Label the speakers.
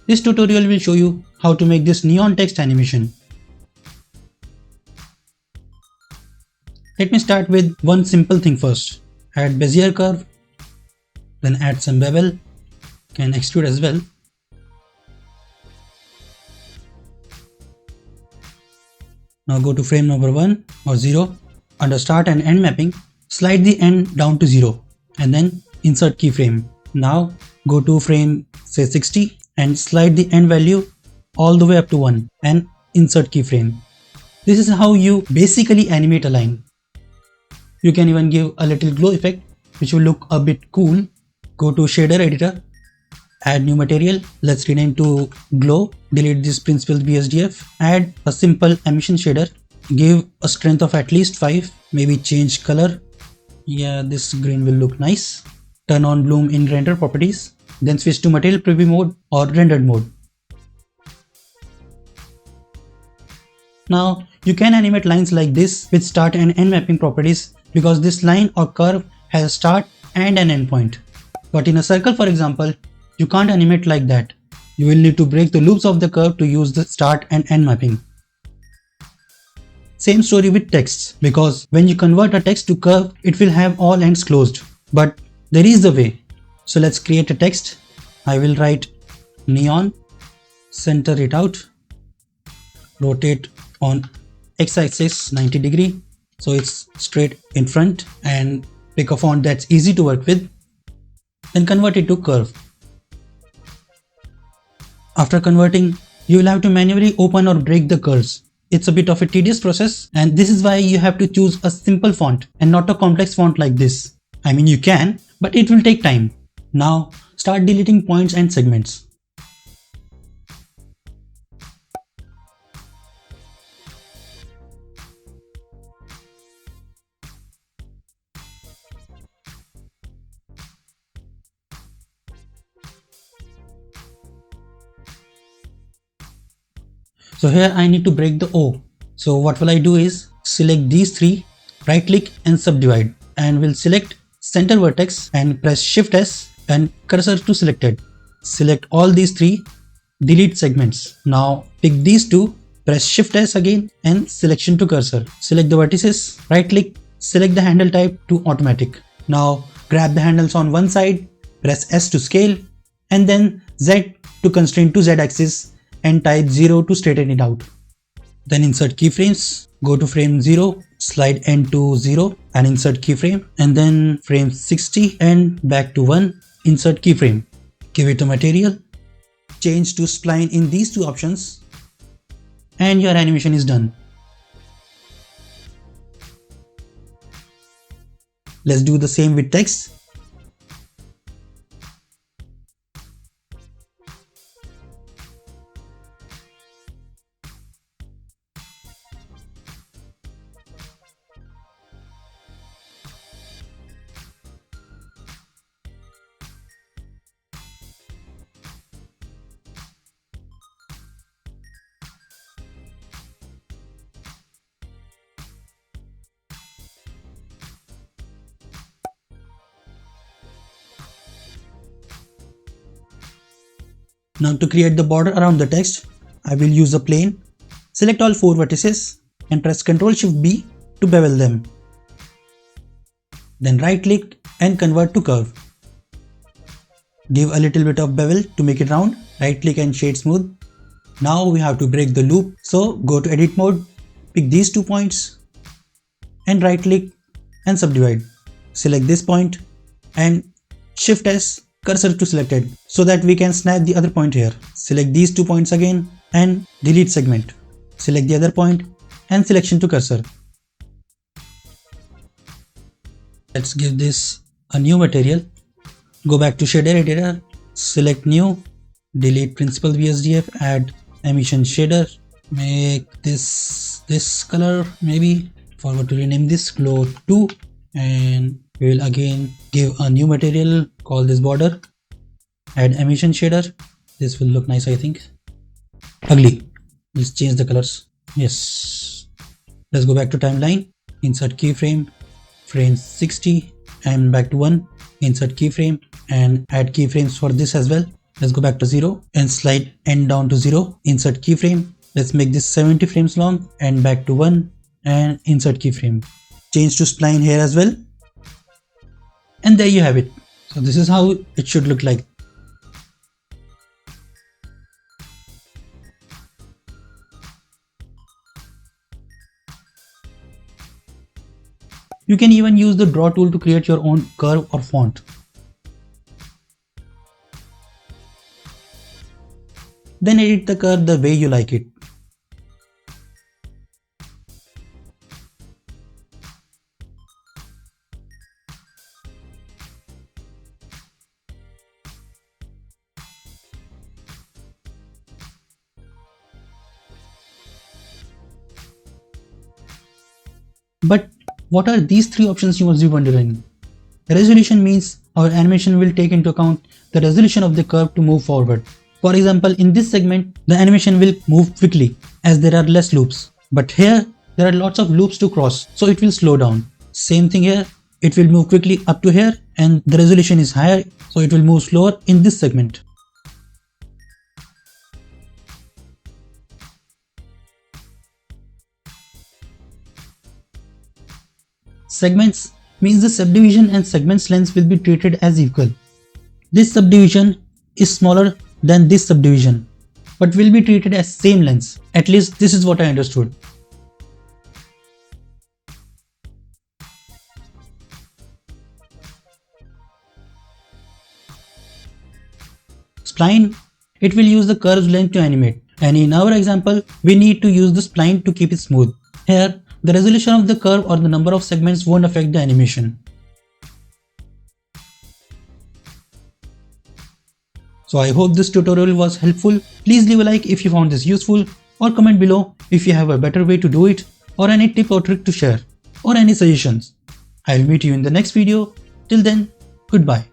Speaker 1: This tutorial will show you how to make this neon text animation. Let me start with one simple thing first. Add bezier curve, then add some bevel, can extrude as well. Now go to frame number 1 or 0. Under start and end mapping, slide the end down to 0 and then insert keyframe. Now go to frame say 60 and slide the end value all the way up to 1 and insert keyframe. This is how you basically animate a line. You can even give a little glow effect which will look a bit cool. Go to shader editor, add new material, let's rename to glow, delete this principal BSDF, add a simple emission shader, give a strength of at least 5, maybe change color, yeah this green will look nice, turn on bloom in render properties, then switch to material preview mode or rendered mode. Now you can animate lines like this with start and end mapping properties because this line or curve has a start and an end point. But in a circle for example, you can't animate like that. You will need to break the loops of the curve to use the start and end mapping. Same story with texts, because when you convert a text to curve, it will have all ends closed. But there is a way. So let's create a text. I will write neon, center it out, rotate on x-axis 90 degree so it's straight in front, and pick a font that's easy to work with. Then convert it to curve. After converting, you will have to manually open or break the curves. It's a bit of a tedious process, and this is why you have to choose a simple font and not a complex font like this. I mean you can, but it will take time. Now start deleting points and segments. So here I need to break the O. So what will I do is select these three, right click and subdivide, and will select center vertex and press Shift S and cursor to selected. Select all these three, delete segments. Now pick these two, press Shift S again and selection to cursor. Select the vertices, right click, select the handle type to automatic. Now grab the handles on one side, press S to scale, and then Z to constrain to Z axis and type 0 to straighten it out. Then insert keyframes, go to frame 0, slide end to 0 and insert keyframe, and then frame 60 and back to 1, insert keyframe. Give it a material, change to spline in these two options, and your animation is done. Let's do the same with text. Now to create the border around the text, I will use a plane, select all 4 vertices and press Ctrl Shift B to bevel them. Then right click and convert to curve. Give a little bit of bevel to make it round, right click and shade smooth. Now we have to break the loop, so go to edit mode, pick these 2 points and right click and subdivide. Select this point and Shift S, cursor to selected so that we can snap the other point here. Select these 2 points again and delete segment. Select the other point and selection to cursor. Let's give this a new material. Go back to shader editor, select new, delete principal BSDF, add emission shader, make this color maybe, forgot to rename this glow 2, and we will again give a new material, call this border, add emission shader. This will look nice, I think. Ugly. Let's change the colors. Yes. Let's go back to timeline, insert keyframe, frame 60 and back to 1, insert keyframe and add keyframes for this as well. Let's go back to 0 and slide end down to 0. Insert keyframe. Let's make this 70 frames long and back to 1 and insert keyframe. Change to spline here as well. And there you have it. So this is how it should look like. You can even use the draw tool to create your own curve or font. Then edit the curve the way you like it. But what are these three options, you must be wondering? Resolution means our animation will take into account the resolution of the curve to move forward. For example, in this segment, the animation will move quickly as there are less loops. But here, there are lots of loops to cross, so it will slow down. Same thing here, it will move quickly up to here and the resolution is higher, so it will move slower in this segment. Segments means the subdivision and segment's lengths will be treated as equal. This subdivision is smaller than this subdivision, but will be treated as same lengths. At least this is what I understood. Spline, it will use the curve's length to animate, and in our example, we need to use the spline to keep it smooth. Here, the resolution of the curve or the number of segments won't affect the animation. So I hope this tutorial was helpful. Please leave a like if you found this useful, or comment below if you have a better way to do it, or any tip or trick to share, or any suggestions. I will meet you in the next video. Till then, goodbye.